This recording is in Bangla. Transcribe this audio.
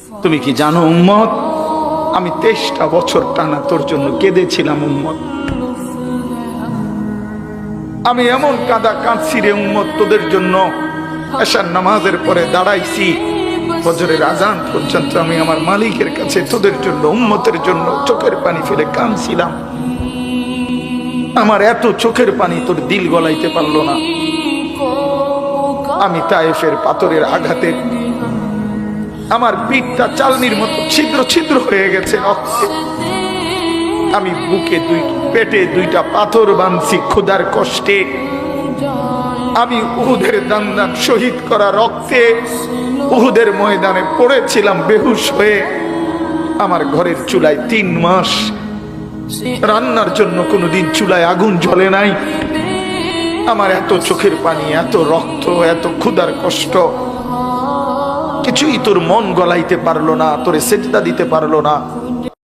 তুমি কি জানো উম্মত, আমি 23টা বছর টানা তোর জন্য কেঁদেছিলাম উম্মত। আমি এমন কাঁদা কাঁদছি রে উম্মত তোদের জন্য। এশার নামাজের পরে দাঁড়াইছি, ফজরের আজান পর্যন্ত আমি আমার মালিকের কাছে তোদের জন্য, উম্মতের জন্য চোখের পানি ফেলে কাঁদছিলাম। আমার এত চোখের পানি তোর দিল গলাইতে পারলো না। আমি তায়েফের পাথরের আঘাতে আমার পিঠটা চালনির মতো ছিদ্র ছিদ্র হয়ে গেছে রক্তে। আমি বুকে পেটে 2টা পাথর বাঁধছি ক্ষুধার কষ্টে। আমি উহুদের দান শহীদ করা রক্তে উহুদের ময়দানে পড়েছিলাম বেহুশ হয়ে। আমার ঘরের চুলায় 3 মাস রান্নার জন্য কোনোদিন চুলায় আগুন জ্বলে নাই। আমার এত চোখের পানি, এত রক্ত, এত ক্ষুধার কষ্ট, কিছুই তোর মন গলাইতে পারলো না, তোরে সেজদা দিতে পারলো না।